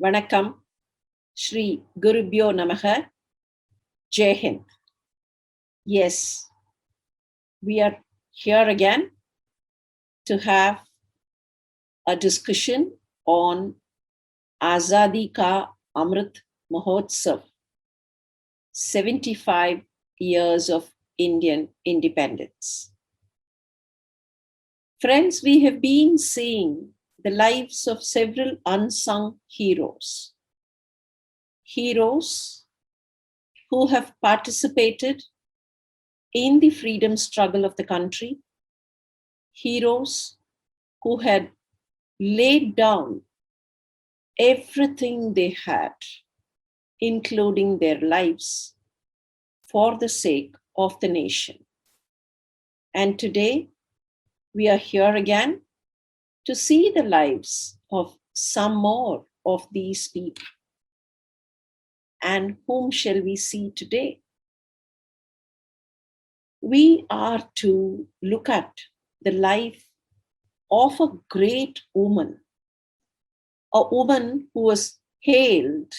Vanakkam, Shri Gurubhyo Namaha, Jai Hind. Yes, we are here again to have a discussion on Azadi Ka Amrit Mahotsav, 75 years of Indian independence. Friends, we have been seeing the lives of several unsung heroes. Heroes who have participated in the freedom struggle of the country. Heroes who had laid down everything they had, including their lives, for the sake of the nation. And today, we are here again to see the lives of some more of these people. And whom shall we see today? We are to look at the life of a great woman, a woman who was hailed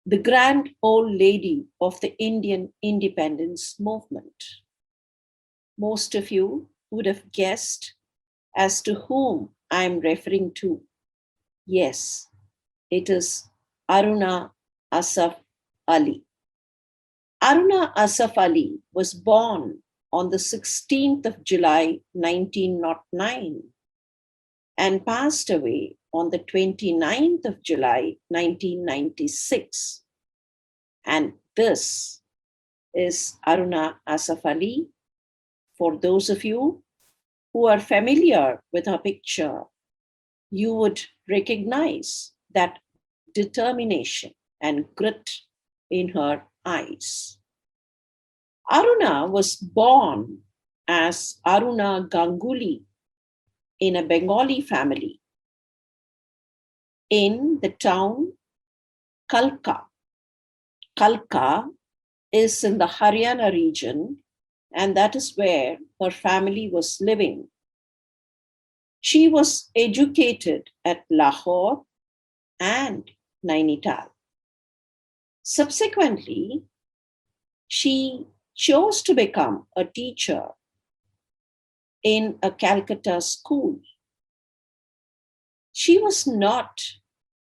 the grand old lady of the Indian independence movement. Most of you would have guessed as to whom I am referring to. Yes, it is Aruna Asaf Ali. Aruna Asaf Ali was born on the 16th of July 1909 and passed away on the 29th of July 1996. And this is Aruna Asaf Ali. For those of you who are familiar with her picture, you would recognize that determination and grit in her eyes. Aruna was born as Aruna Ganguli in a Bengali family in the town KALKA. KALKA is in the HARYANA region, and that is where her family was living. She was educated at Lahore and NAINITAL. Subsequently, she chose to become a teacher in a Calcutta school. She was not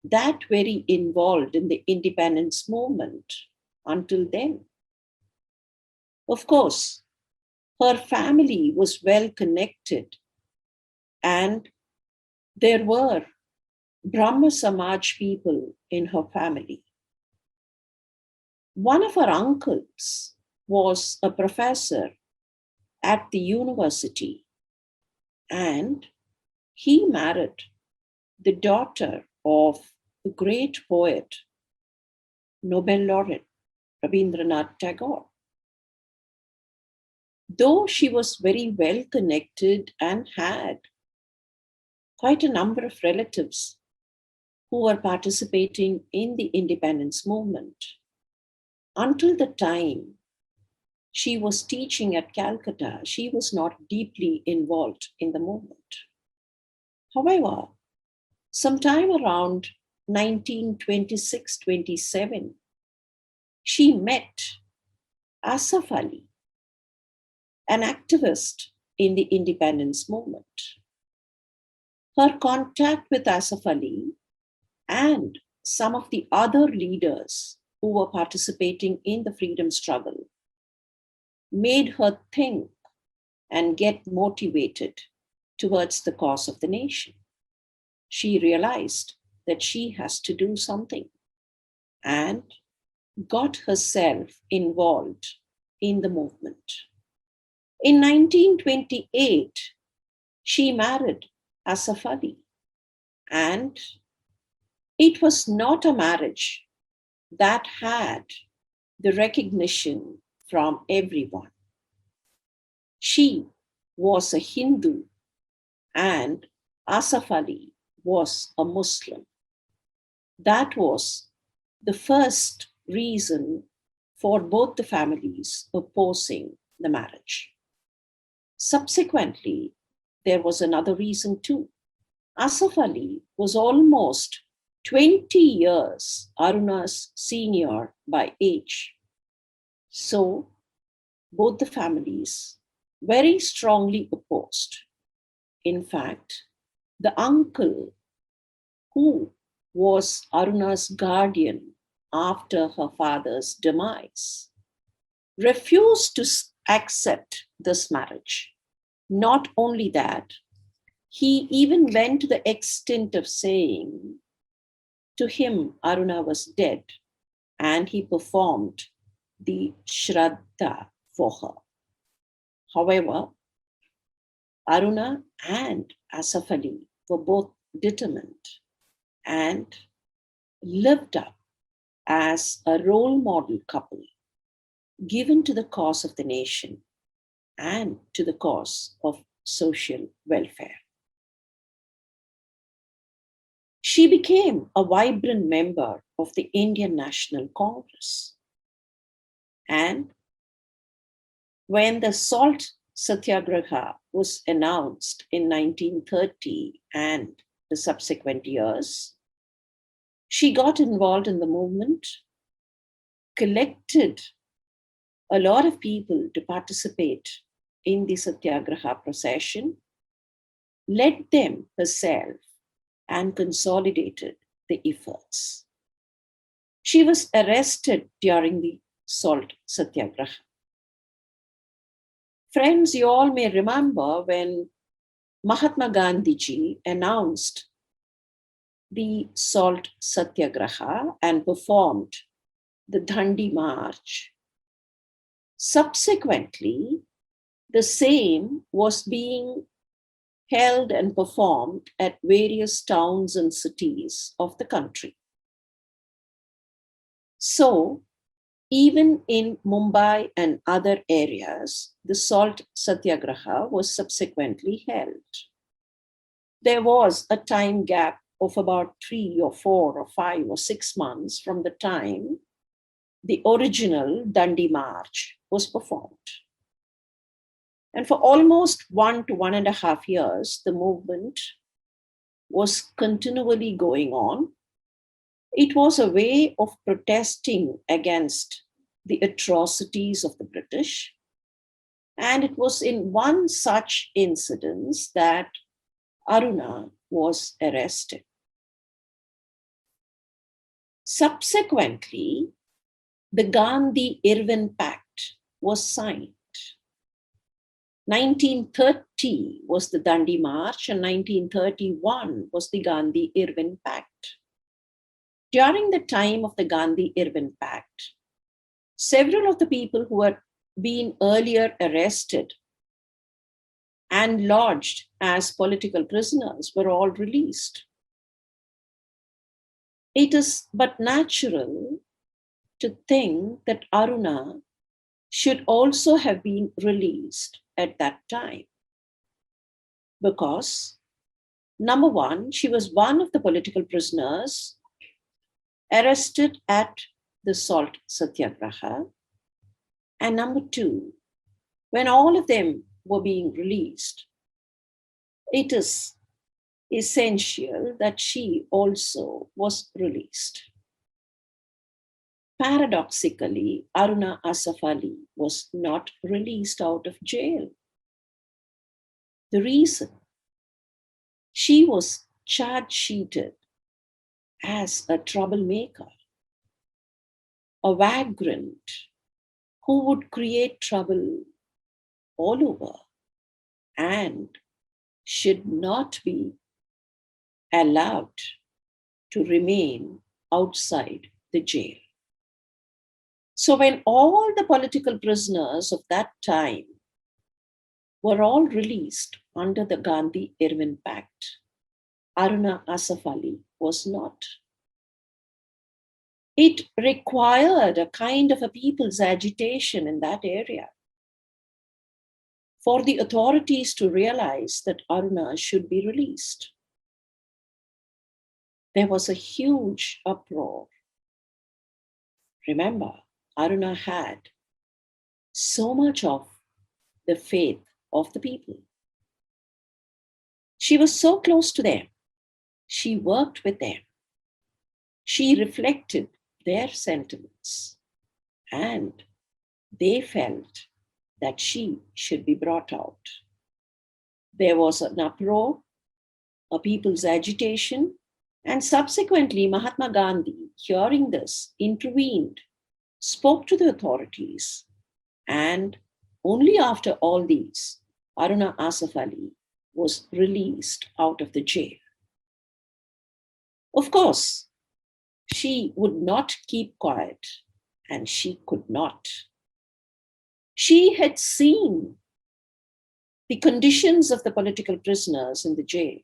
that very involved in the independence movement until then. Of course, her family was well connected, and there were Brahma Samaj people in her family. One of her uncles was a professor at the university, and he married the daughter of the great poet, Nobel laureate Rabindranath Tagore. Though she was very well connected and had quite a number of relatives who were participating in the independence movement, until the time she was teaching at Calcutta, she was not deeply involved in the movement. However, sometime around 1926-27, she met Asaf Ali, an activist in the independence movement. Her contact with Asaf Ali and some of the other leaders who were participating in the freedom struggle made her think and get motivated towards the cause of the nation. She realized that she has to do something and got herself involved in the movement. In 1928, she married Asaf Ali, and it was not a marriage that had the recognition from everyone. She was a Hindu and Asaf Ali was a Muslim. That was the first reason for both the families opposing the marriage. Subsequently, there was another reason too. Asaf Ali was almost 20 years Aruna's senior by age. So both the families very strongly opposed. In fact, the uncle who was Aruna's guardian after her father's demise refused to accept this marriage. Not only that, he even went to the extent of saying to him Aruna was dead and he performed the Shraddha for her. However, Aruna and Asaf Ali were both determined and lived up as a role model couple given to the cause of the nation and to the cause of social welfare. She became a vibrant member of the Indian National Congress. And when the Salt Satyagraha was announced in 1930 and the subsequent years, she got involved in the movement, collected a lot of people to participate in the Satyagraha procession, led them herself, and consolidated the efforts. She was arrested during the Salt Satyagraha. Friends, you all may remember when Mahatma Gandhi announced the Salt Satyagraha and performed the Dandi March. Subsequently, the same was being held and performed at various towns and cities of the country. So, even in Mumbai and other areas, the Salt Satyagraha was subsequently held. There was a time gap of about 3 or 4 or 5 or 6 months from the time the original Dandi March was performed. And for almost 1 to 1.5 years, the movement was continually going on. It was a way of protesting against the atrocities of the British. And it was in one such incident that Aruna was arrested. Subsequently, the Gandhi-Irwin Pact was signed. 1930 was the Dandi March and 1931 was the Gandhi-Irwin Pact. During the time of the Gandhi-Irwin Pact, several of the people who had been earlier arrested and lodged as political prisoners were all released. It is but natural to think that Aruna should also have been released at that time. Because, number one, she was one of the political prisoners arrested at the Salt Satyagraha. And number two, when all of them were being released, it is essential that she also was released. Paradoxically, Aruna Asaf Ali was not released out of jail. The reason, she was charge sheeted as a troublemaker, a vagrant who would create trouble all over and should not be allowed to remain outside the jail. So when all the political prisoners of that time were all released under the Gandhi-Irwin Pact, Aruna Asaf Ali was not. It required a kind of a people's agitation in that area for the authorities to realize that Aruna should be released. There was a huge uproar. Remember, Aruna had so much of the faith of the people. She was so close to them. She worked with them. She reflected their sentiments, and they felt that she should be brought out. There was an uproar, a people's agitation, and subsequently Mahatma Gandhi, hearing this, intervened, spoke to the authorities, and only after all these, Aruna Asaf Ali was released out of the jail. Of course, she would not keep quiet, and she could not. She had seen the conditions of the political prisoners in the jail.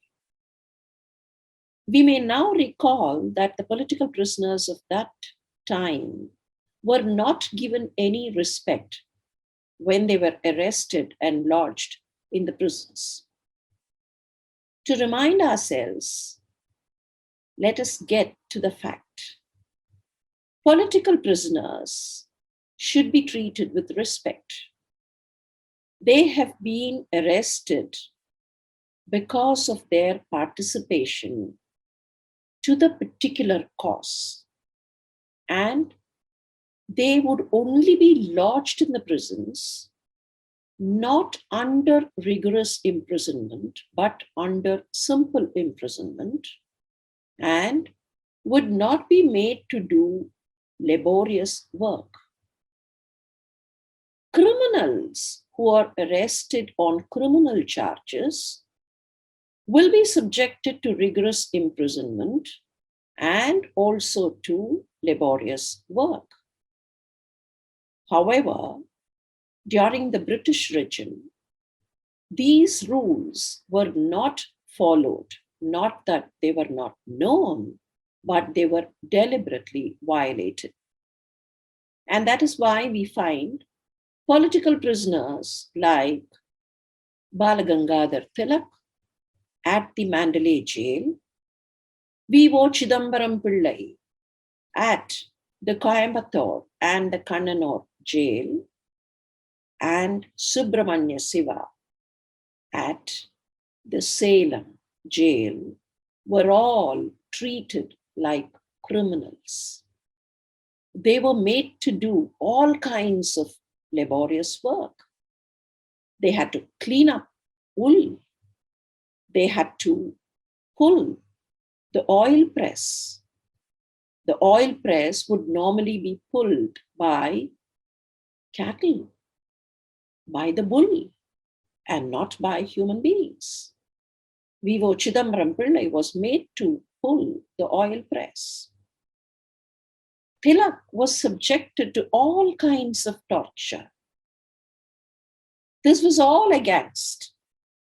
We may now recall that the political prisoners of that time were not given any respect when they were arrested and lodged in the prisons. To remind ourselves, let us get to the fact. Political prisoners should be treated with respect. They have been arrested because of their participation to the particular cause, and they would only be lodged in the prisons not under rigorous imprisonment but under simple imprisonment, and would not be made to do laborious work. Criminals who are arrested on criminal charges will be subjected to rigorous imprisonment and also to laborious work. However, during the British regime, these rules were not followed, not that they were not known, but they were deliberately violated. And that is why we find political prisoners like Balagangadhar Tilak at the Mandalay jail, V.O. Chidambaram Pillai at the Coimbatore and the Kannanur jail, and Subramanya Siva at the Salem jail were all treated like criminals. They were made to do all kinds of laborious work. They had to clean up wool. They had to pull the oil press. The oil press would normally be pulled by cattle, by the bull, and not by human beings. V.O. Chidambaram Pillai was made to pull the oil press. Tilak was subjected to all kinds of torture. This was all against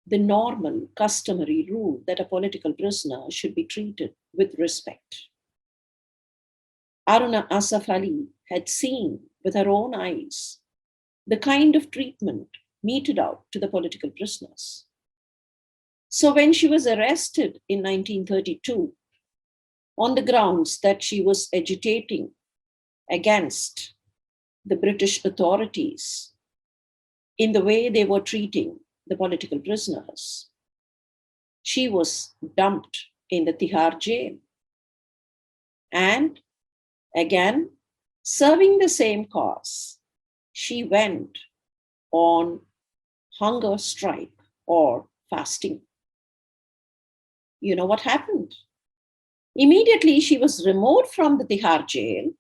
the normal, customary rule that a political prisoner should be treated with respect. Aruna Asaf Ali had seen with her own eyes the kind of treatment meted out to the political prisoners. So when she was arrested in 1932 on the grounds that she was agitating against the British authorities in the way they were treating the political prisoners, she was dumped in the Tihar jail. And again, serving the same cause, she went on hunger strike or fasting. You know what happened? Immediately, she was removed from the Tihar jail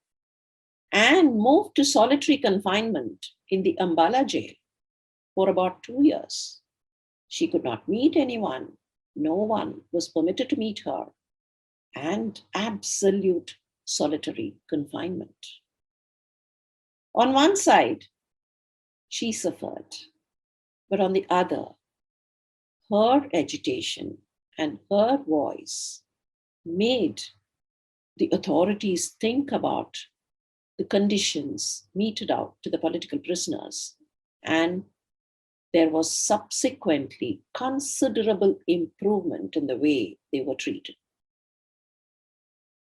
and moved to solitary confinement in the AMBALA jail for about 2 years. She could not meet anyone. No one was permitted to meet her, and absolute solitary confinement. On one side, she suffered, but on the other, her agitation and her voice made the authorities think about the conditions meted out to the political prisoners, and there was subsequently considerable improvement in the way they were treated.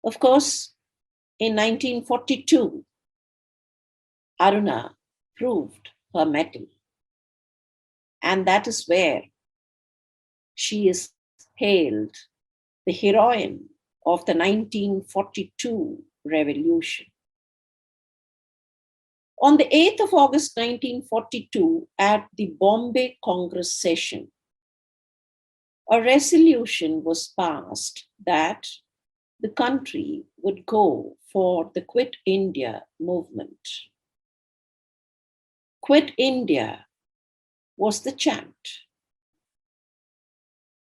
Of course, in 1942, Aruna proved her mettle, and that is where she is hailed the heroine of the 1942 revolution. On the 8th of August 1942, at the Bombay Congress session, a resolution was passed that the country would go for the Quit India movement. Quit India was the chant,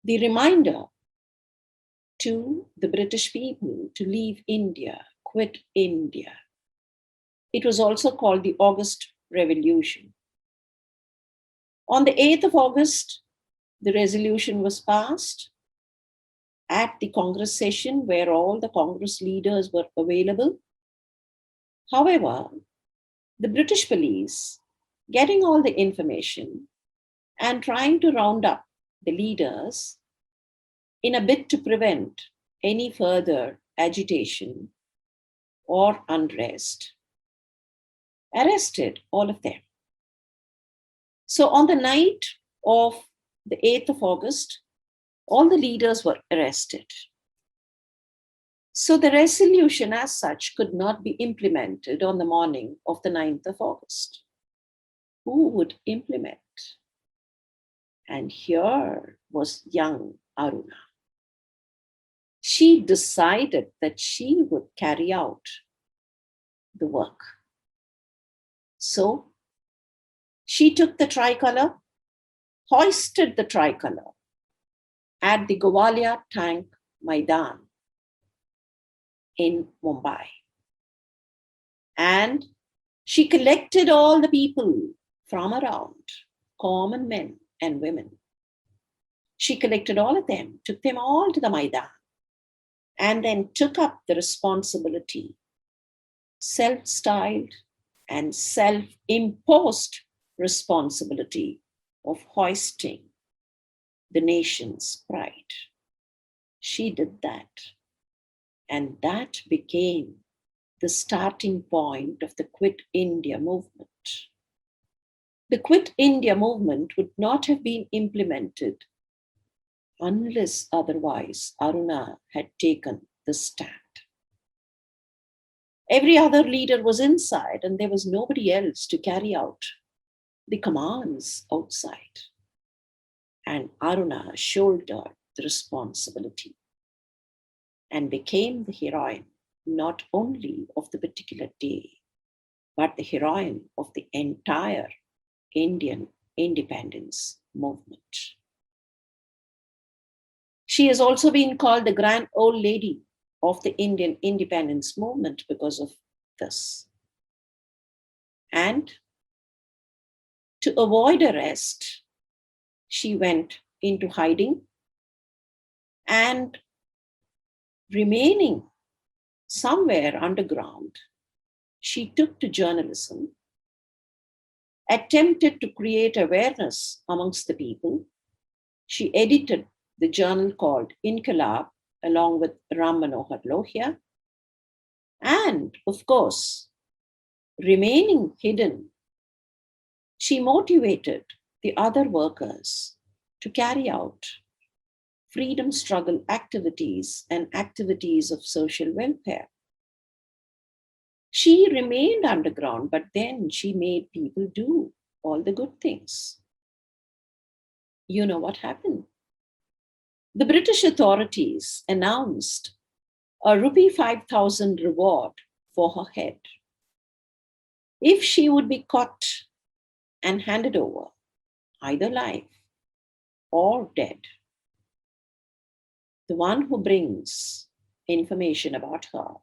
the reminder to the British people to leave India, quit India. It was also called the August Revolution. On the 8th of August, the resolution was passed at the Congress session where all the Congress leaders were available. However, the British police, getting all the information and trying to round up the leaders in a bid to prevent any further agitation or unrest, arrested all of them. So on the night of the 8th of August, all the leaders were arrested. So the resolution as such could not be implemented on the morning of the 9th of August. Who would implement? And here was young Aruna. She decided that she would carry out the work. So she took the tricolour, hoisted the tricolour at the GOWALIA Tank Maidan in Mumbai. And she collected all the people from around, common men and women. She collected all of them, took them all to the Maidan, and then took up the responsibility, self-styled and self-imposed responsibility of hoisting the nation's pride. She did that. And that became the starting point of the Quit India movement. The Quit India movement would not have been implemented unless otherwise Aruna had taken the stand. Every other leader was inside and there was nobody else to carry out the commands outside. And Aruna shouldered the responsibility and became the heroine not only of the particular day, but the heroine of the entire Indian independence movement. She has also been called the grand old lady of the Indian independence movement because of this. And to avoid arrest, she went into hiding and remaining somewhere underground, she took to journalism, attempted to create awareness amongst the people. She edited the journal called Inqilab along with Ram Manohar Lohia. And of course, remaining hidden, she motivated the other workers to carry out freedom struggle activities and activities of social welfare. She remained underground, but then she made people do all the good things. You know what happened? The British authorities announced a rupee 5,000 reward for her head if she would be caught and handed over, either alive or dead. The one who brings information about her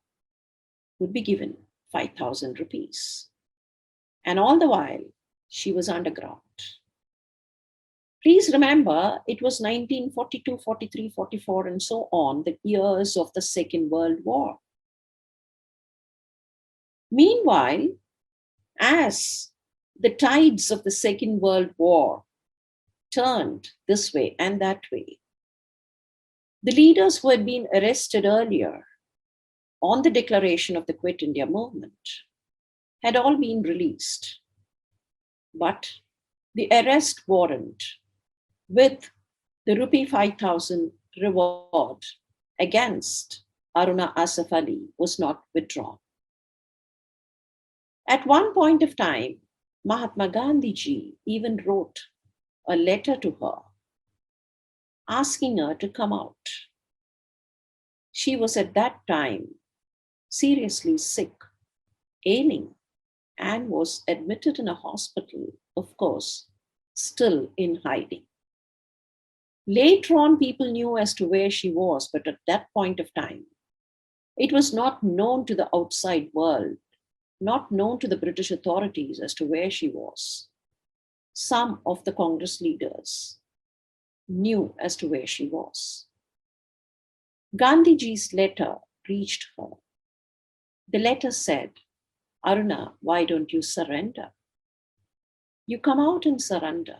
would be given 5,000 rupees. And all the while, she was underground. Please remember, it was 1942, 43, 44, and so on, the years of the Second World War. Meanwhile, as the tides of the Second World War turned this way and that way, the leaders who had been arrested earlier on the declaration of the Quit India movement had all been released. But the arrest warrant with the rupee 5,000 reward against Aruna Asaf Ali was not withdrawn. At one point of time, Mahatma Gandhi ji even wrote a letter to her asking her to come out. She was at that time seriously sick, ailing, and was admitted in a hospital, of course, still in hiding. Later on, people knew as to where she was, but at that point of time, it was not known to the outside world, not known to the British authorities as to where she was. Some of the Congress leaders knew as to where she was. Gandhiji's letter reached her. The letter said, Aruna, why don't you surrender? You come out and surrender.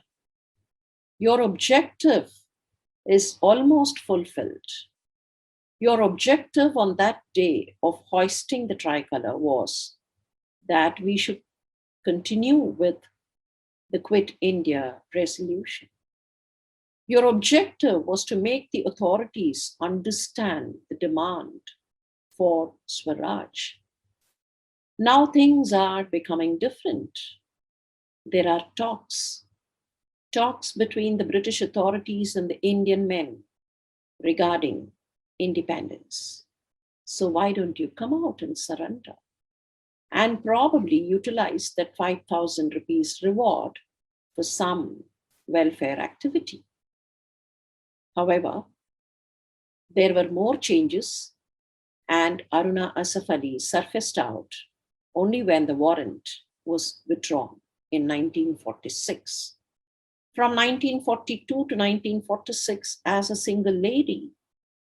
Your objective is almost fulfilled. Your objective on that day of hoisting the tricolour was that we should continue with the Quit India resolution. Your objective was to make the authorities understand the demand for Swaraj. Now things are becoming different. There are talks between the British authorities and the Indian men regarding independence. So why don't you come out and surrender? And probably utilize that 5,000 rupees reward for some welfare activity. However, there were more changes, and Aruna Asaf Ali surfaced out only when the warrant was withdrawn in 1946. From 1942 to 1946, as a single lady,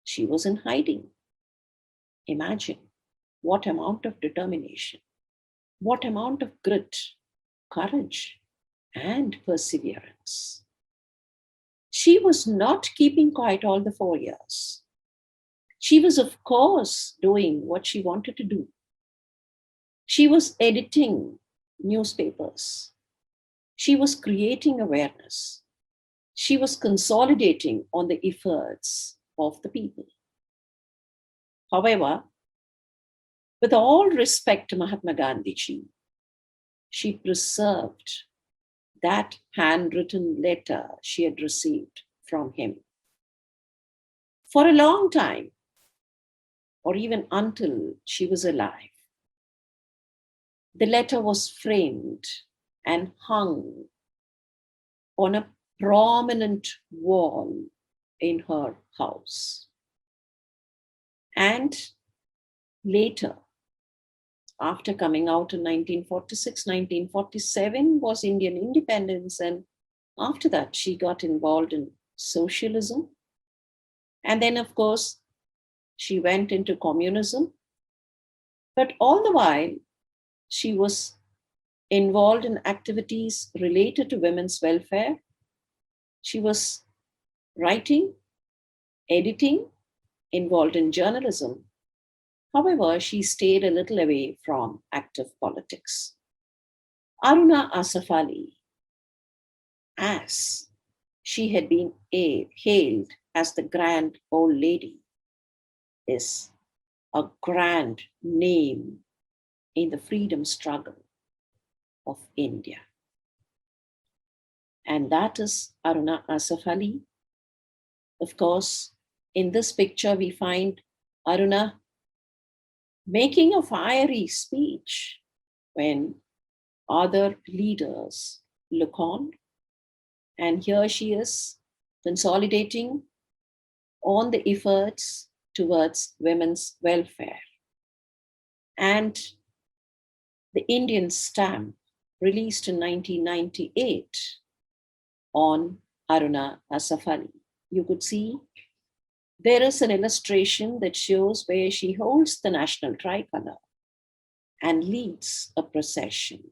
she was in hiding. Imagine what amount of determination, what amount of grit, courage, and perseverance. She was not keeping quiet all the 4 years. She was, of course, doing what she wanted to do. She was editing newspapers. She was creating awareness. She was consolidating on the efforts of the people. However, with all respect to Mahatma Gandhi ji, she preserved that handwritten letter she had received from him. For a long time, or even until she was alive, the letter was framed and hung on a prominent wall in her house. And later, after coming out in 1946, 1947 was Indian independence. And after that, she got involved in socialism. And then, of course, she went into communism. But all the while, she was involved in activities related to women's welfare. She was writing, editing, involved in journalism. However, she stayed a little away from active politics. Aruna Asaf Ali, as she had been hailed as the grand old lady, is a grand name in the freedom struggle of India. And that is Aruna Asaf Ali. Of course, in this picture, we find Aruna making a fiery speech when other leaders look on. And here she is consolidating on the efforts towards women's welfare. And the Indian stamp released in 1998 on Aruna Asaf Ali. You could see there is an illustration that shows where she holds the national tricolour and leads a procession,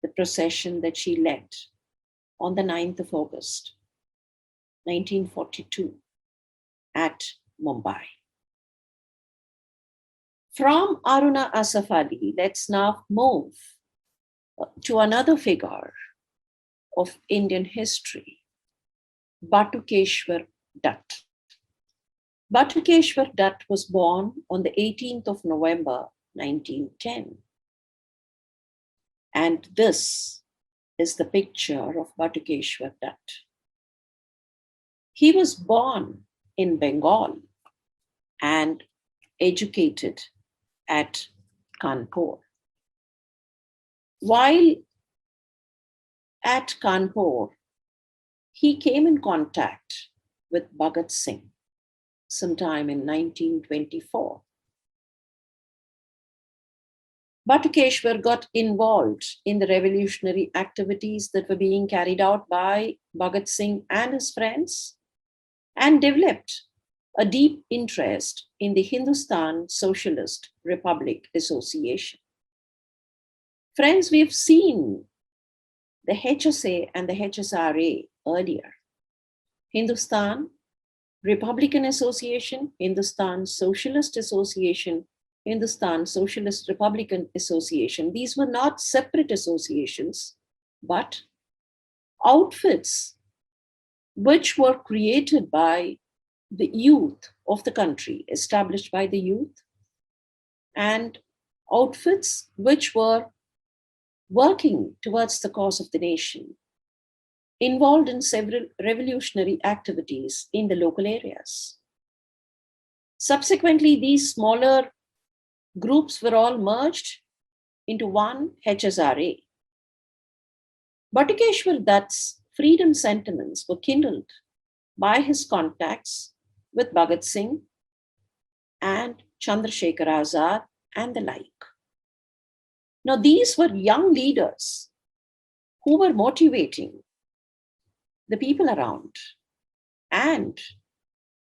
the procession that she led on the 9th of August, 1942 at Mumbai. From Aruna Asaf Ali, let's now move to another figure of Indian history, Batukeshwar Dutt. Bhatukeshwar Dutt was born on the 18th of November 1910. And this is the picture of Bhatukeshwar Dutt. He was born in Bengal and educated at Kanpur. While at Kanpur, he came in contact with Bhagat Singh sometime in 1924. Bhatukeshwar got involved in the revolutionary activities that were being carried out by Bhagat Singh and his friends and developed a deep interest in the Hindustan Socialist Republic Association. Friends, we've seen the HSA and the HSRA earlier. Hindustan Republican Association, Hindustan Socialist Association, Hindustan Socialist Republican Association. These were not separate associations, but outfits which were created by the youth of the country, established by the youth, and outfits which were working towards the cause of the nation, involved in several revolutionary activities in the local areas. Subsequently, these smaller groups were all merged into one HSRA. Bhatukeshwar Dutt's freedom sentiments were kindled by his contacts with Bhagat Singh and Chandrasekhar Azad and the like. Now, these were young leaders who were motivating the people around and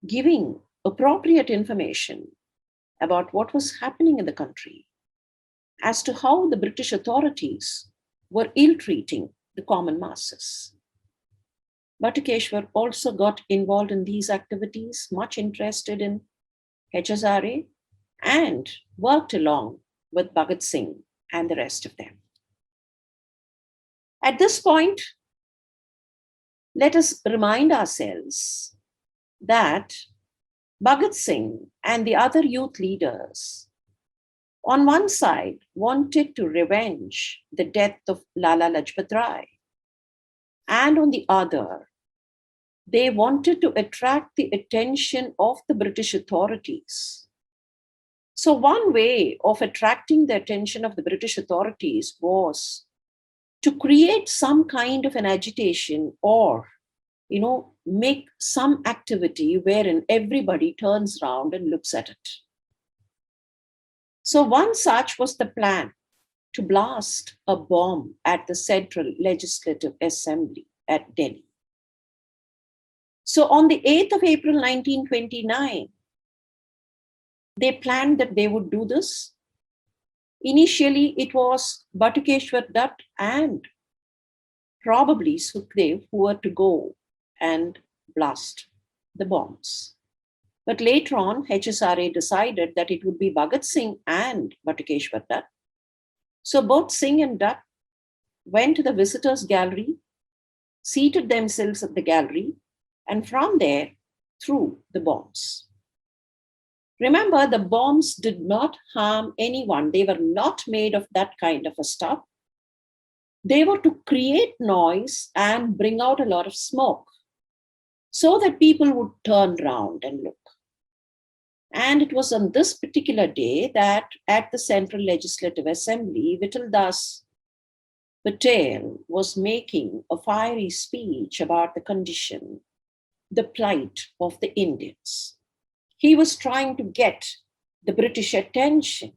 giving appropriate information about what was happening in the country as to how the British authorities were ill-treating the common masses. Bhatukeshwar also got involved in these activities, much interested in HSRA, and worked along with Bhagat Singh and the rest of them. At this point, let us remind ourselves that Bhagat Singh and the other youth leaders, on one side, wanted to revenge the death of Lala Lajpat Rai, and on the other, they wanted to attract the attention of the British authorities. So one way of attracting the attention of the British authorities was to create some kind of an agitation or, make some activity wherein everybody turns around and looks at it. So one such was the plan to blast a bomb at the Central Legislative Assembly at Delhi. So on the 8th of April 1929, they planned that they would do this. Initially, it was Bhatukeshwar Dutt and probably Sukhdev who were to go and blast the bombs. But later on, HSRA decided that it would be Bhagat Singh and Bhatukeshwar Dutt. So both Singh and Dutt went to the visitors' gallery, seated themselves at the gallery, and from there threw the bombs. Remember, the bombs did not harm anyone. They were not made of that kind of a stuff. They were to create noise and bring out a lot of smoke so that people would turn around and look. And it was on this particular day that at the Central Legislative Assembly, Vital Das Patel was making a fiery speech about the condition, the plight of the Indians. He was trying to get the British attention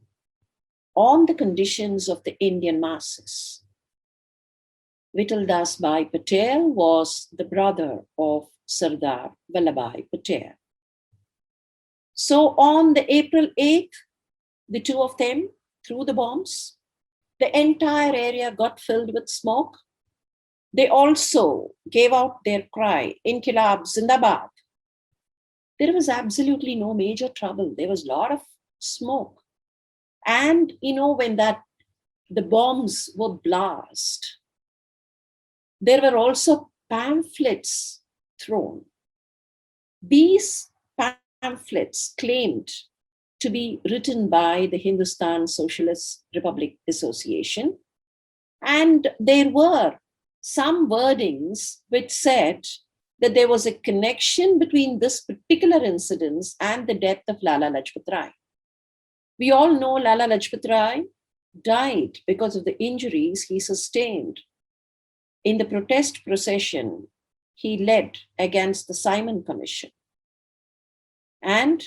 on the conditions of the Indian masses. Vital Das Bhai Patel was the brother of Sardar Vallabhbhai Patel. So on the April 8th, the two of them threw the bombs. The entire area got filled with smoke. They also gave out their cry, Inkilab Zindabad. There was absolutely no major trouble. There was a lot of smoke. And, when the bombs were blast, there were also pamphlets thrown. These pamphlets claimed to be written by the Hindustan Socialist Republic Association. And there were some wordings which said that there was a connection between this particular incident and the death of Lala Lajpat Rai. We all know Lala Lajpat Rai died because of the injuries he sustained in the protest procession he led against the Simon Commission. And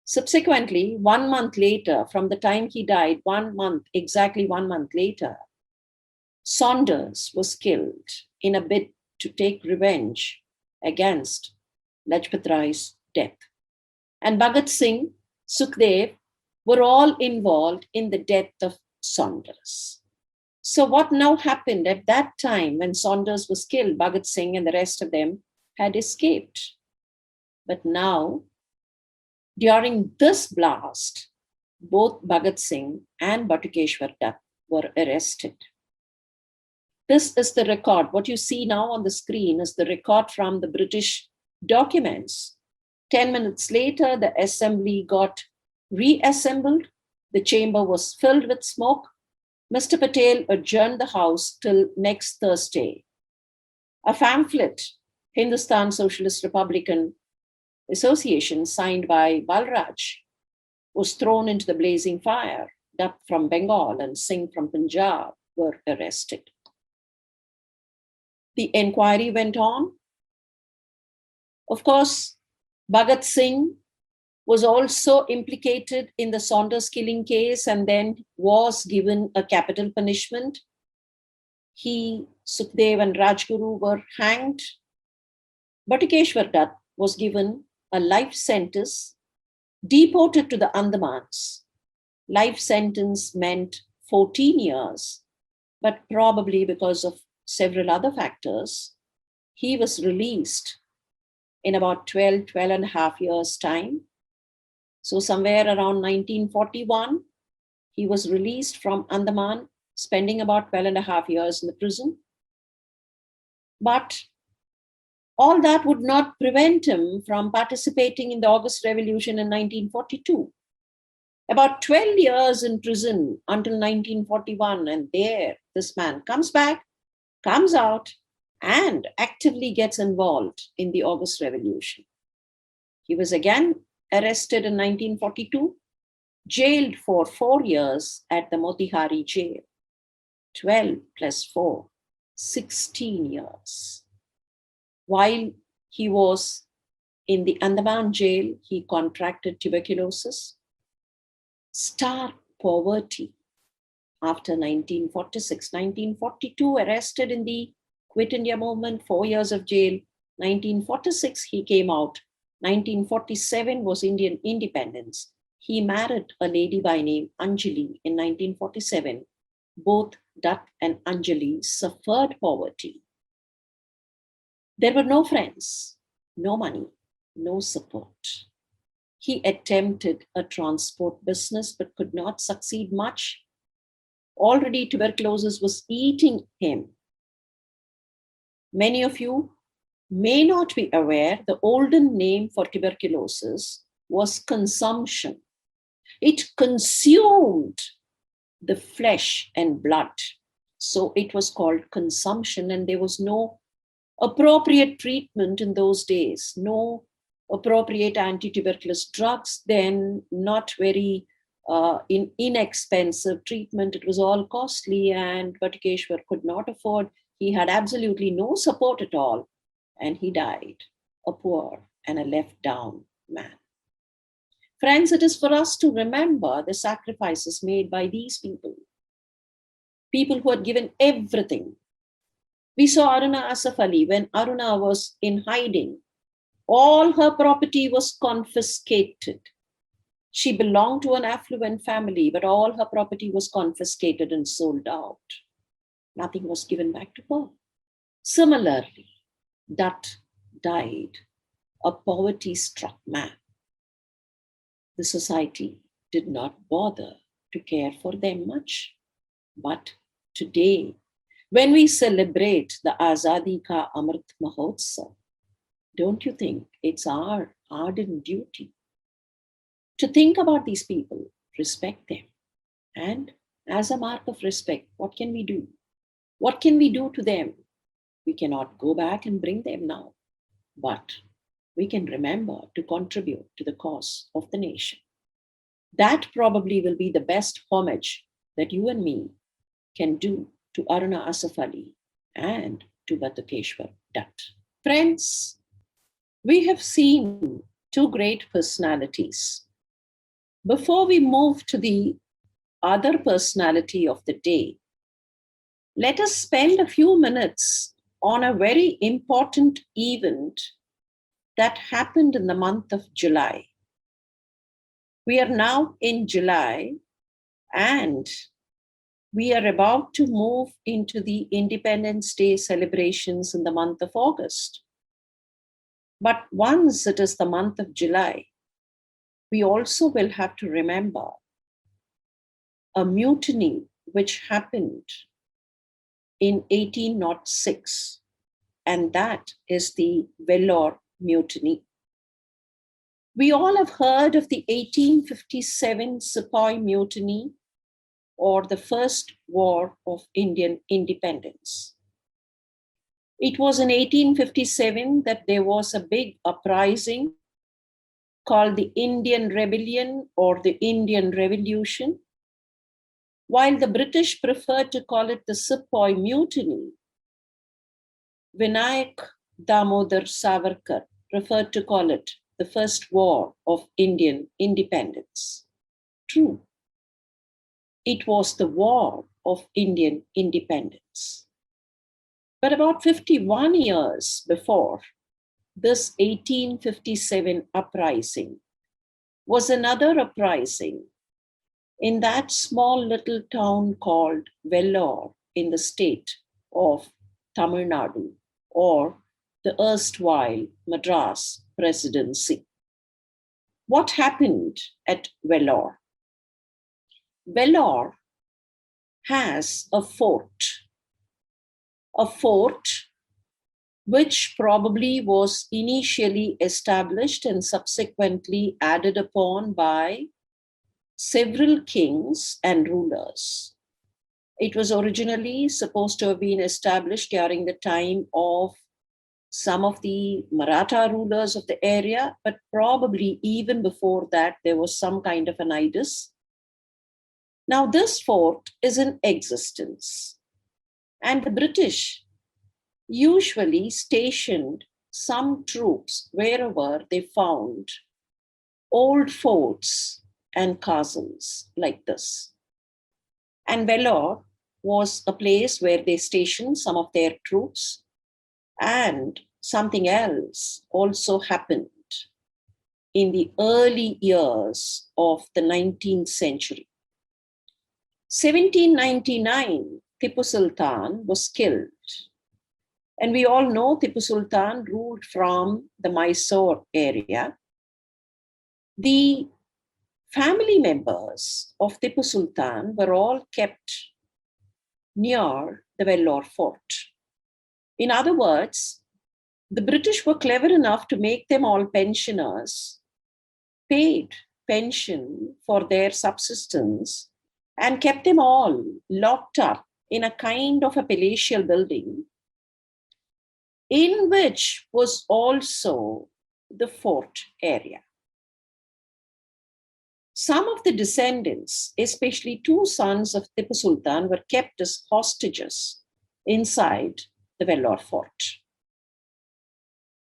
subsequently, 1 month later, from the time he died, exactly one month later, Saunders was killed in a bid to take revenge against Lajpat Rai's death. And Bhagat Singh, Sukhdev were all involved in the death of Saunders. So what now happened at that time when Saunders was killed, Bhagat Singh and the rest of them had escaped. But now, during this blast, both Bhagat Singh and Batukeshwar Dutt were arrested. This is the record. What you see now on the screen is the record from the British documents. 10 minutes later, the assembly got reassembled. The chamber was filled with smoke. Mr. Patel adjourned the house till next Thursday. A pamphlet, Hindustan Socialist Republican Association, signed by Balraj, was thrown into the blazing fire. Dutt from Bengal and Singh from Punjab were arrested. The inquiry went on. Of course, Bhagat Singh was also implicated in the Saunders killing case and then was given a capital punishment. He, Sukhdev and Rajguru were hanged. Batukeshwar Dutt was given a life sentence, deported to the Andamans. Life sentence meant 14 years, but probably because of several other factors, he was released in about 12 and a half years' time. So somewhere around 1941, he was released from Andaman, spending about 12 and a half years in the prison. But all that would not prevent him from participating in the August Revolution in 1942. About 12 years in prison until 1941, and there this man comes back, comes out, and actively gets involved in the August Revolution. He was again arrested in 1942, jailed for 4 years at the Motihari jail. 12 plus 4, 16 years. While he was in the Andaman jail, he contracted tuberculosis, stark poverty after 1946. 1942, arrested in the Quit India movement, 4 years of jail. 1946, he came out. 1947 was Indian independence. He married a lady by name Anjali in 1947. Both Dutt and Anjali suffered poverty. There were no friends, no money, no support. He attempted a transport business but could not succeed much. Already tuberculosis was eating him. Many of you may not be aware the olden name for tuberculosis was consumption. It consumed the flesh and blood. So it was called consumption, and there was no appropriate treatment in those days, no appropriate anti-tuberculous drugs, then not very inexpensive treatment. It was all costly, and Batukeshwar could not afford. He had absolutely no support at all, and he died a poor and a left down man. Friends, it is for us to remember the sacrifices made by these people who had given everything. We saw Aruna Asaf Ali when Aruna was in hiding. All her property was confiscated. She belonged to an affluent family, but all her property was confiscated and sold out. Nothing was given back to her. Similarly, Dutt died a poverty-struck man. The society did not bother to care for them much. But today, when we celebrate the Azadi Ka Amrit Mahotsav, don't you think it's our ardent duty to think about these people, respect them. And as a mark of respect, what can we do? What can we do to them? We cannot go back and bring them now, but we can remember to contribute to the cause of the nation. That probably will be the best homage that you and me can do to Aruna Asaf Ali and to Bhatukeshwar Dutt. Friends, we have seen two great personalities. Before we move to the other personality of the day, let us spend a few minutes on a very important event that happened in the month of July. We are now in July and we are about to move into the Independence Day celebrations in the month of August. But once it is the month of July, we also will have to remember a mutiny which happened in 1806, and that is the Vellore Mutiny. We all have heard of the 1857 Sepoy Mutiny or the First War of Indian Independence. It was in 1857 that there was a big uprising called the Indian Rebellion or the Indian Revolution. While the British preferred to call it the Sepoy Mutiny, Vinayak Damodar Savarkar preferred to call it the First War of Indian Independence. True, it was the War of Indian Independence. But about 51 years before this 1857 uprising was another uprising in that small little town called Vellore in the state of Tamil Nadu, or the erstwhile Madras Presidency. What happened at Vellore? Vellore has a fort which probably was initially established and subsequently added upon by several kings and rulers. It was originally supposed to have been established during the time of some of the Maratha rulers of the area, but probably even before that, there was some kind of an nidus. Now, this fort is in existence, and the British usually stationed some troops wherever they found old forts and castles like this. And Vellore was a place where they stationed some of their troops, and something else also happened in the early years of the 19th century. 1799, Tipu Sultan was killed. And we all know Tipu Sultan ruled from the Mysore area. The family members of Tipu Sultan were all kept near the Vellore fort. In other words, the British were clever enough to make them all pensioners, paid pension for their subsistence, and kept them all locked up in a kind of a palatial building, in which was also the fort area. Some of the descendants, especially two sons of Tipu Sultan, were kept as hostages inside the Vellore fort.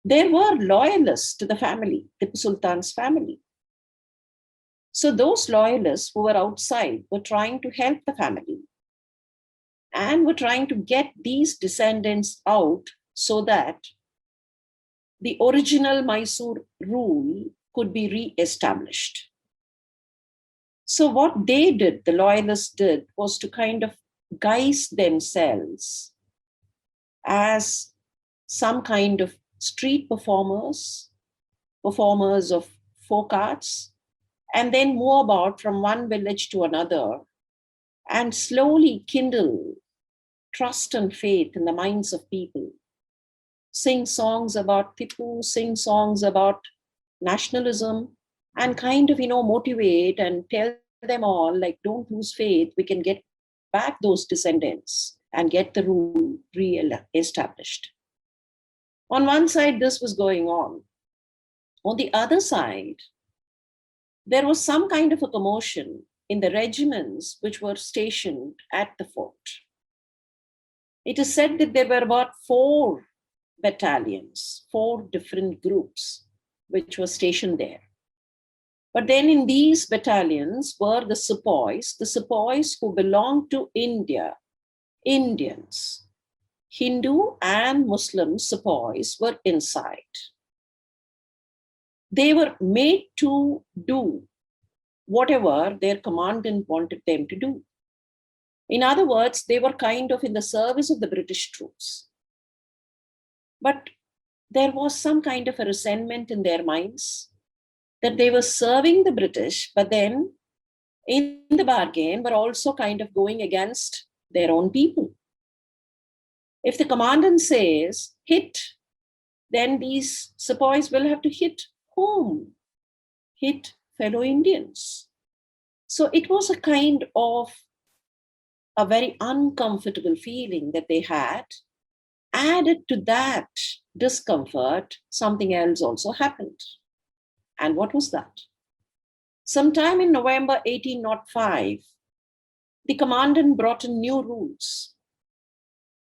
There were loyalists to the family, Tipu Sultan's family. So those loyalists who were outside were trying to help the family and were trying to get these descendants out so that the original Mysore rule could be re-established. So what they did, the loyalists did, was to kind of guise themselves as some kind of street performers of folk arts, and then move about from one village to another and slowly kindle trust and faith in the minds of people. Sing songs about Tipu, sing songs about nationalism, and kind of, motivate and tell them all, like, don't lose faith, we can get back those descendants and get the rule re-established. On one side, this was going on. On the other side, there was some kind of a commotion in the regiments which were stationed at the fort. It is said that there were about 4 battalions, 4 different groups which were stationed there. But then in these battalions were the sepoys who belonged to India, Indians. Hindu and Muslim sepoys were inside. They were made to do whatever their commandant wanted them to do. In other words, they were kind of in the service of the British troops. But there was some kind of a resentment in their minds that they were serving the British, but then in the bargain were also kind of going against their own people. If the commandant says, hit, then these sepoys will have to hit whom? Hit fellow Indians. So it was a kind of a very uncomfortable feeling that they had. Added to that discomfort, something else also happened. And what was that? Sometime in November 1805, the commandant brought in new rules.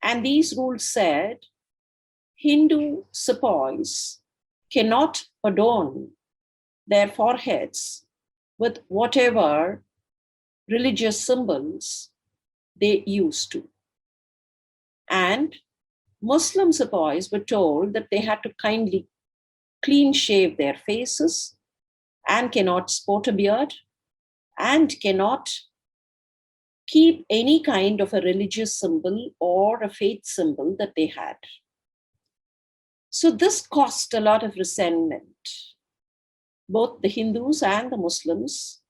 And these rules said, Hindu sepoys cannot adorn their foreheads with whatever religious symbols they used to. And Muslim sepoys were told that they had to kindly clean shave their faces and cannot sport a beard and cannot keep any kind of a religious symbol or a faith symbol that they had. So this caused a lot of resentment. Both the Hindus and the Muslims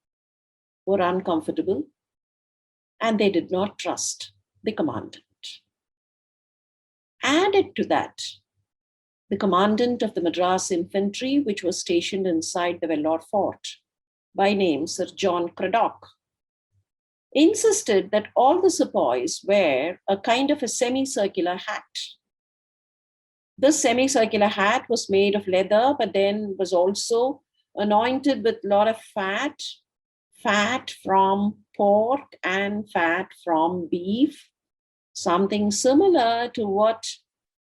were uncomfortable and they did not trust the commandant. Added to that, the commandant of the Madras infantry, which was stationed inside the Vellore fort, by name Sir John Cradock, insisted that all the sepoys wear a kind of a semicircular hat. This semicircular hat was made of leather, but then was also anointed with a lot of fat from pork and fat from beef, something similar to what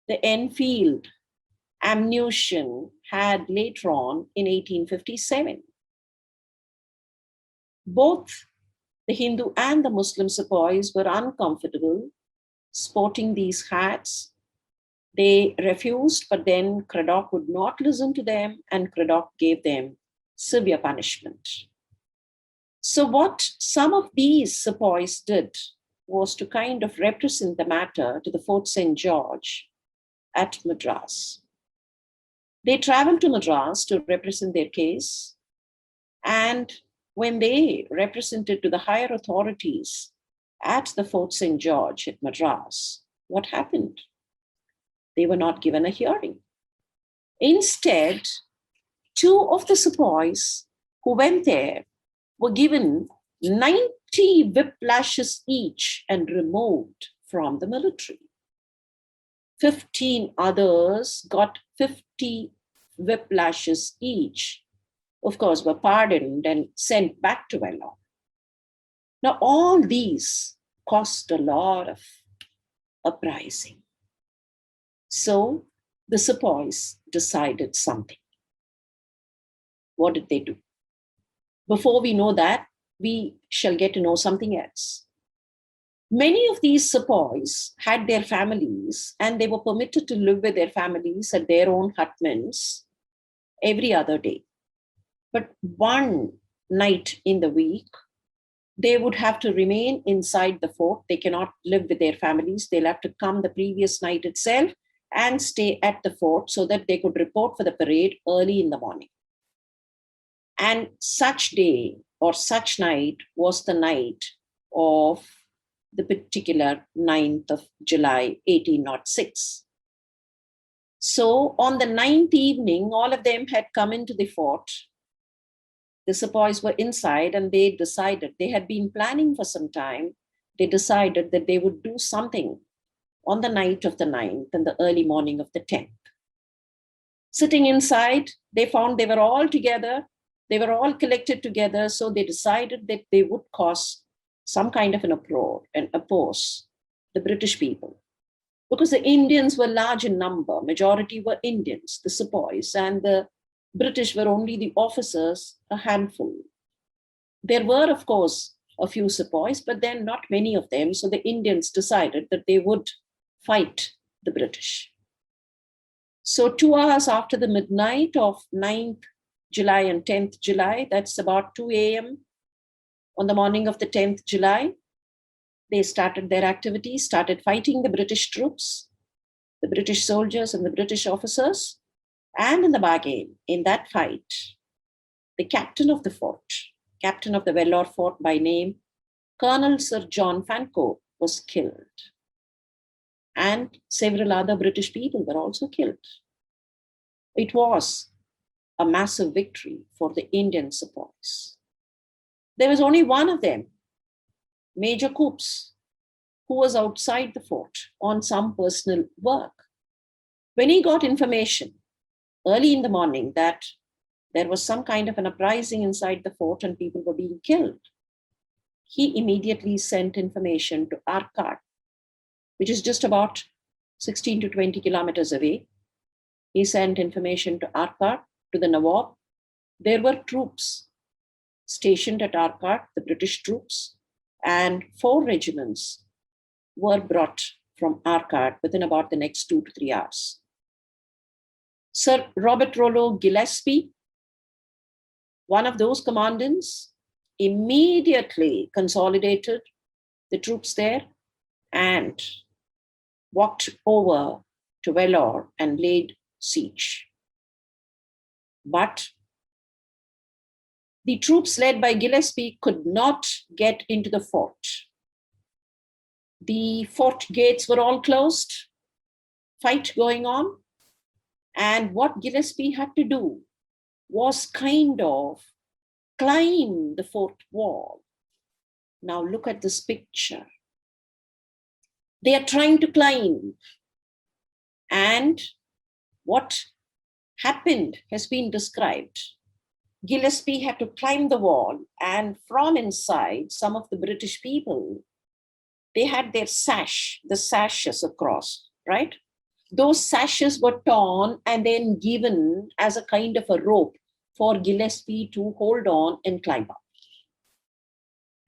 the Enfield ammunition had later on in 1857. Both the Hindu and the Muslim sepoys were uncomfortable sporting these hats. They refused, but then Cradock would not listen to them, and Cradock gave them severe punishment. So what some of these sepoys did was to kind of represent the matter to the Fort St. George at Madras. They traveled to Madras to represent their case, and when they represented to the higher authorities at the Fort St. George at Madras, what happened? They were not given a hearing. Instead, 2 of the sepoys who went there were given 90 whiplashes each and removed from the military. 15 others got 50 whiplashes each, of course, were pardoned and sent back to Vellore. Now, all these cost a lot of uprising. So the sepoys decided something. What did they do? Before we know that, we shall get to know something else. Many of these sepoys had their families and they were permitted to live with their families at their own hutments every other day. But one night in the week, they would have to remain inside the fort. They cannot live with their families. They'll have to come the previous night itself and stay at the fort so that they could report for the parade early in the morning. And such day or such night was the night of the particular 9th of July, 1806. So on the 9th evening, all of them had come into the fort the sepoys were inside and they decided, they had been planning for some time, they decided that they would do something on the night of the 9th and the early morning of the 10th. Sitting inside, they found they were all together, they were all collected together, so they decided that they would cause some kind of an uproar and oppose the British people. Because the Indians were large in number, majority were Indians, the sepoys, and the British were only the officers, a handful. There were, of course, a few sepoys, but then not many of them, so the Indians decided that they would fight the British. So 2 hours after the midnight of 9th July and 10th July, that's about 2 a.m. on the morning of the 10th July, they started their activities, started fighting the British troops, the British soldiers and the British officers. And in the bargain, in that fight, the captain of the fort, captain of the Vellore fort by name, Colonel Sir John Fancourt, was killed. And several other British people were also killed. It was a massive victory for the Indian sepoys. There was only one of them, Major Coops, who was outside the fort on some personal work. When he got information early in the morning that there was some kind of an uprising inside the fort and people were being killed, he immediately sent information to Arcot, which is just about 16 to 20 kilometers away. He sent information to Arcot, to the Nawab. There were troops stationed at Arcot, the British troops, and 4 regiments were brought from Arcot within about the next 2 to 3 hours. Sir Robert Rollo Gillespie, one of those commandants, immediately consolidated the troops there and walked over to Vellore and laid siege. But the troops led by Gillespie could not get into the fort. The fort gates were all closed, fight going on, and what Gillespie had to do was kind of climb the fort wall. Now look at this picture. They are trying to climb, and what happened has been described. Gillespie had to climb the wall, and from inside, some of the British people, they had their sash, the sashes across, right? Those sashes were torn and then given as a kind of a rope for Gillespie to hold on and climb up.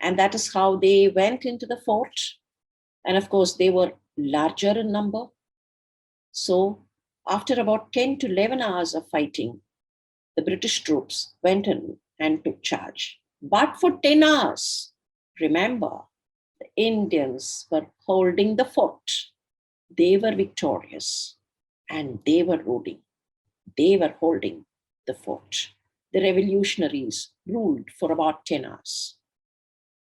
And that is how they went into the fort. And of course, they were larger in number. So after about 10 to 11 hours of fighting, the British troops went in and took charge. But for 10 hours, remember, the Indians were holding the fort. They were victorious and they were ruling. They were holding the fort. The revolutionaries ruled for about 10 hours.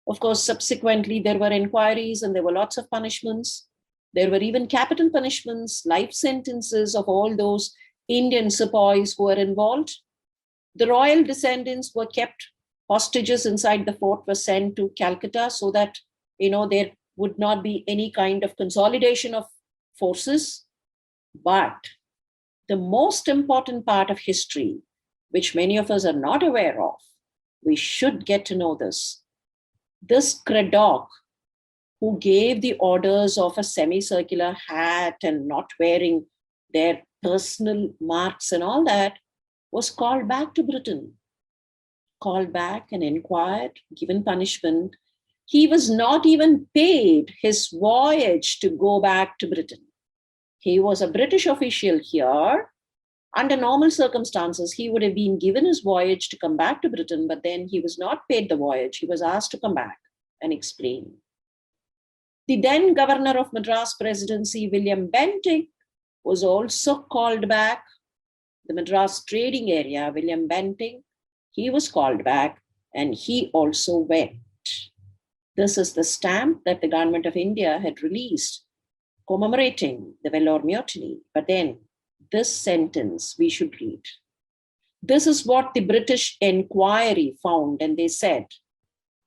Of course, subsequently, there were inquiries and there were lots of punishments. There were even capital punishments, life sentences of all those Indian sepoys who were involved. The royal descendants were kept hostages inside the fort, were sent to Calcutta so that, there would not be any kind of consolidation of forces. But the most important part of history, which many of us are not aware of, we should get to know this. This Cradock, who gave the orders of a semicircular hat and not wearing their personal marks and all that, was called back to Britain, called back and inquired, given punishment. He was not even paid his voyage to go back to Britain. He was a British official here. Under normal circumstances, he would have been given his voyage to come back to Britain, but then he was not paid the voyage. He was asked to come back and explain. The then governor of Madras Presidency, William Bentinck, was also called back. The Madras trading area, William Bentinck, he was called back and he also went. This is the stamp that the government of India had released commemorating the Vellore mutiny. But then this sentence we should read. This is what the British inquiry found, and they said,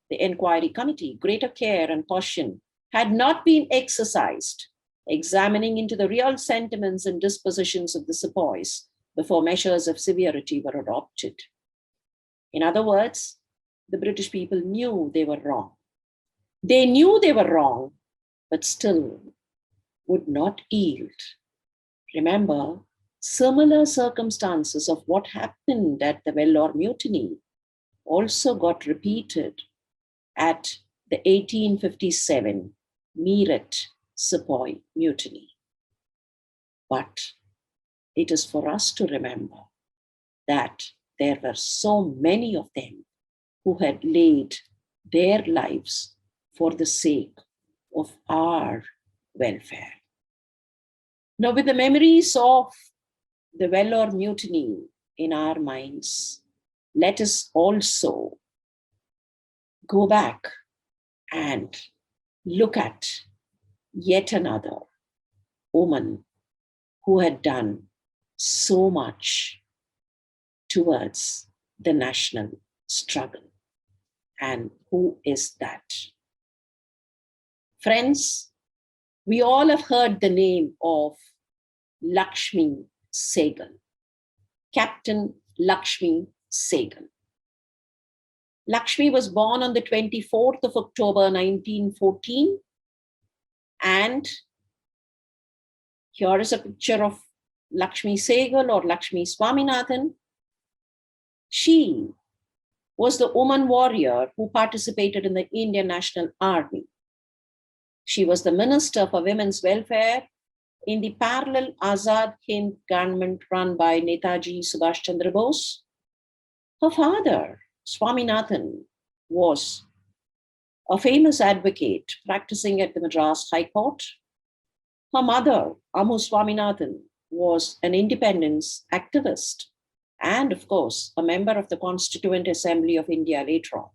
the inquiry committee, greater care and caution had not been exercised, examining into the real sentiments and dispositions of the sepoys before measures of severity were adopted. In other words, the British people knew they were wrong. They knew they were wrong, but still would not yield. Remember, similar circumstances of what happened at the Vellore Mutiny also got repeated at the 1857 Meerut Sepoy Mutiny. But it is for us to remember that there were so many of them who had laid their lives for the sake of our welfare. Now, with the memories of the Vellore Mutiny in our minds, let us also go back and look at yet another woman who had done so much towards the national struggle. And who is that? Friends, we all have heard the name of Lakshmi Sehgal, Captain Lakshmi Sehgal. Lakshmi was born on the 24th of October 1914, and here is a picture of Lakshmi Sehgal or Lakshmi Swaminathan. She was the woman warrior who participated in the Indian National Army. She was the Minister for Women's Welfare in the parallel Azad Hind government run by Netaji Subhas Chandra Bose. Her father, Swaminathan, was a famous advocate practicing at the Madras High Court. Her mother, Amu Swaminathan, was an independence activist and, of course, a member of the Constituent Assembly of India later on.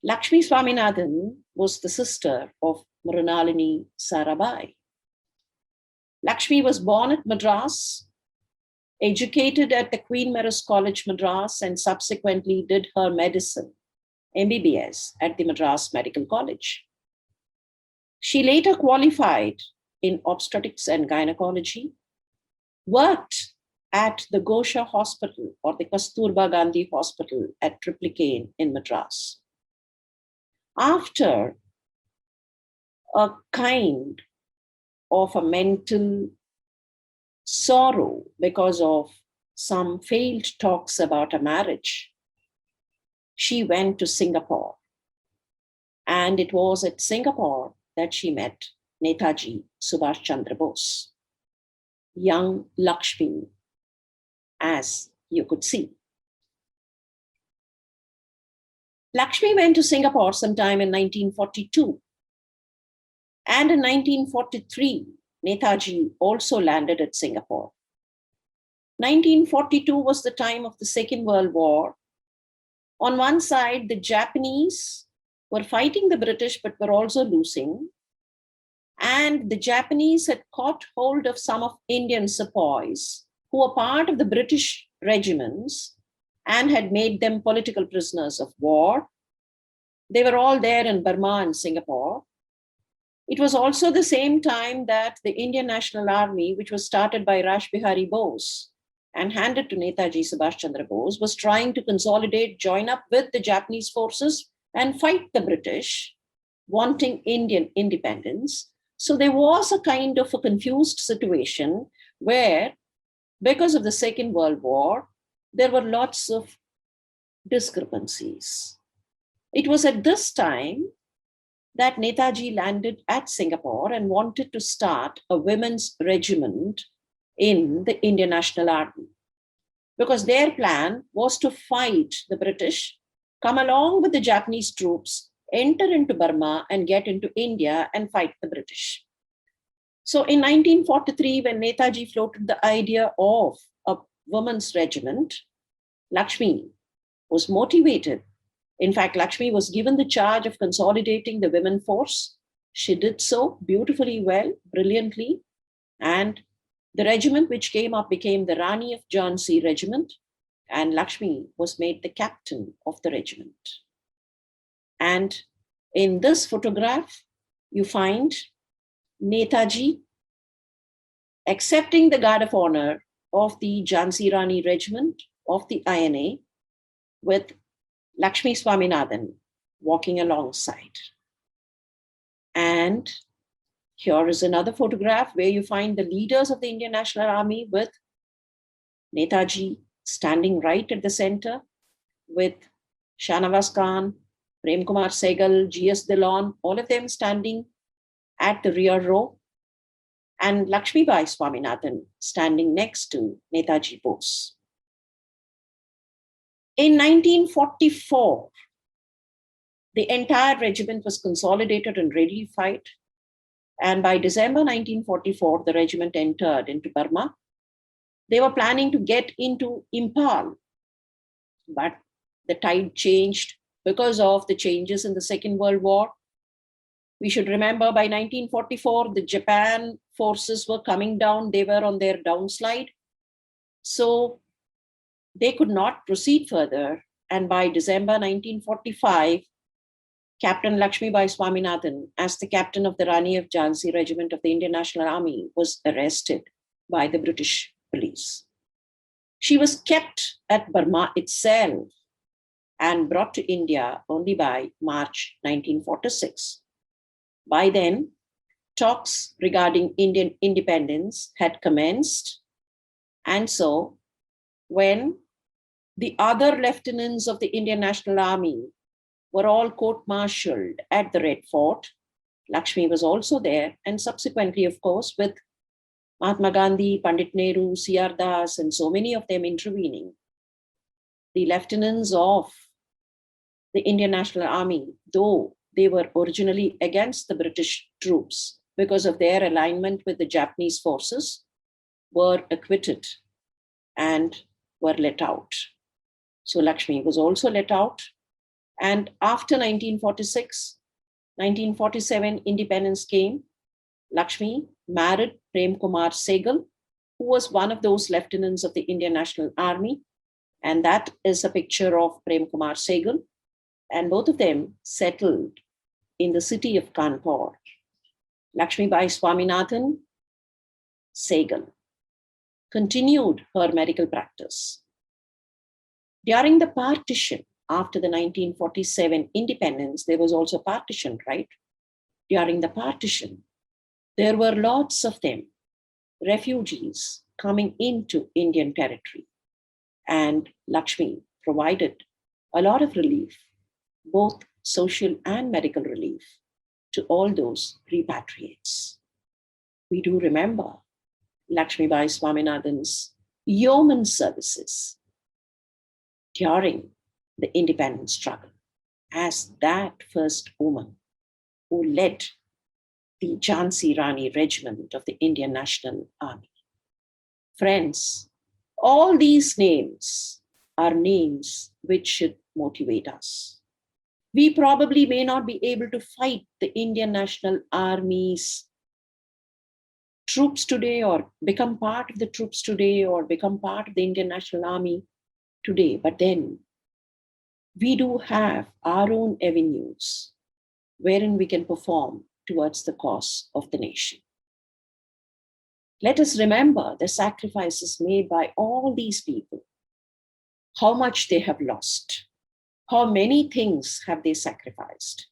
Lakshmi Swaminathan was the sister of Mrinalini Sarabhai. Lakshmi was born at Madras, educated at the Queen Mary's College, Madras, and subsequently did her medicine, MBBS, at the Madras Medical College. She later qualified in obstetrics and gynecology, worked at the Gosha Hospital or the Kasturba Gandhi Hospital at Triplicane in Madras. After a kind of a mental sorrow because of some failed talks about a marriage, she went to Singapore. And it was at Singapore that she met Netaji Subhas Chandra Bose, young Lakshmi, as you could see. Lakshmi went to Singapore sometime in 1942. And in 1943, Netaji also landed at Singapore. 1942 was the time of the Second World War. On one side, the Japanese were fighting the British, but were also losing. And the Japanese had caught hold of some of Indian sepoys who were part of the British regiments and had made them political prisoners of war. They were all there in Burma and Singapore. It was also the same time that the Indian National Army, which was started by Rash Bihari Bose and handed to Netaji Subhas Chandra Bose, was trying to consolidate, join up with the Japanese forces and fight the British, wanting Indian independence. So there was a kind of a confused situation where, because of the Second World War, there were lots of discrepancies. It was at this time that Netaji landed at Singapore and wanted to start a women's regiment in the Indian National Army, because their plan was to fight the British, come along with the Japanese troops, enter into Burma and get into India and fight the British. So in 1943, when Netaji floated the idea of a women's regiment, Lakshmi was motivated. In fact, Lakshmi was given the charge of consolidating the women force. She did so beautifully well, brilliantly. And The regiment which came up became the Rani of Jhansi Regiment, and Lakshmi was made the captain of the regiment. And in this photograph, you find Netaji accepting the Guard of Honor of the Jhansi Rani Regiment of the INA with Lakshmi Swaminathan walking alongside. And here is another photograph where you find the leaders of the Indian National Army with Netaji standing right at the center, with Shahnawaz Khan, Prem Kumar Sehgal, G.S. Dillon, all of them standing at the rear row, and Lakshmi Bai Swaminathan standing next to Netaji Bose. In 1944, the entire regiment was consolidated and ready to fight. And by December 1944, the regiment entered into Burma. They were planning to get into Imphal, but the tide changed because of the changes in the Second World War. We should remember by 1944, the Japan forces were coming down. They were on their downslide. So they could not proceed further. And by December 1945, Captain Lakshmi Bai Swaminathan, as the captain of the Rani of Jhansi Regiment of the Indian National Army, was arrested by the British police. She was kept at Burma itself and brought to India only by March 1946. By then, talks regarding Indian independence had commenced. And so, when the other lieutenants of the Indian National Army were all court-martialed at the Red Fort, Lakshmi was also there, and subsequently, of course, with Mahatma Gandhi, Pandit Nehru, C.R. Das, and so many of them intervening, the lieutenants of the Indian National Army, though they were originally against the British troops because of their alignment with the Japanese forces, were acquitted and were let out. So Lakshmi was also let out. And after 1946, 1947 independence came. Lakshmi married Prem Kumar Sehgal, who was one of those lieutenants of the Indian National Army. And that is a picture of Prem Kumar Sehgal. And both of them settled in the city of Kanpur. Lakshmi Bai Swaminathan Sehgal continued her medical practice. During the partition, after the 1947 independence, there was also partition, right? During the partition, there were lots of them, refugees coming into Indian territory. And Lakshmi provided a lot of relief, both social and medical relief, to all those repatriates. We do remember Lakshmi Bai Swaminathan's yeoman services during the independence struggle as that first woman who led the Jhansi Rani Regiment of the Indian National Army. Friends, all these names are names which should motivate us. We probably may not be able to fight the Indian National Army's troops today, or become part of the troops today, or become part of the Indian National Army today, but then we do have our own avenues wherein we can perform towards the cause of the nation. Let us remember the sacrifices made by all these people, how much they have lost, how many things have they sacrificed,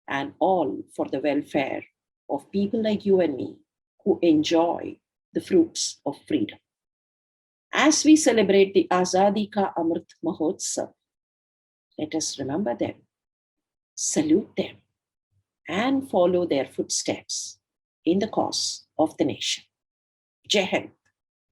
and all for the welfare of people like you and me who enjoy the fruits of freedom. As we celebrate the Azadi Ka Amrit Mahotsav, let us remember them, salute them, and follow their footsteps in the cause of the nation. Jai Hind.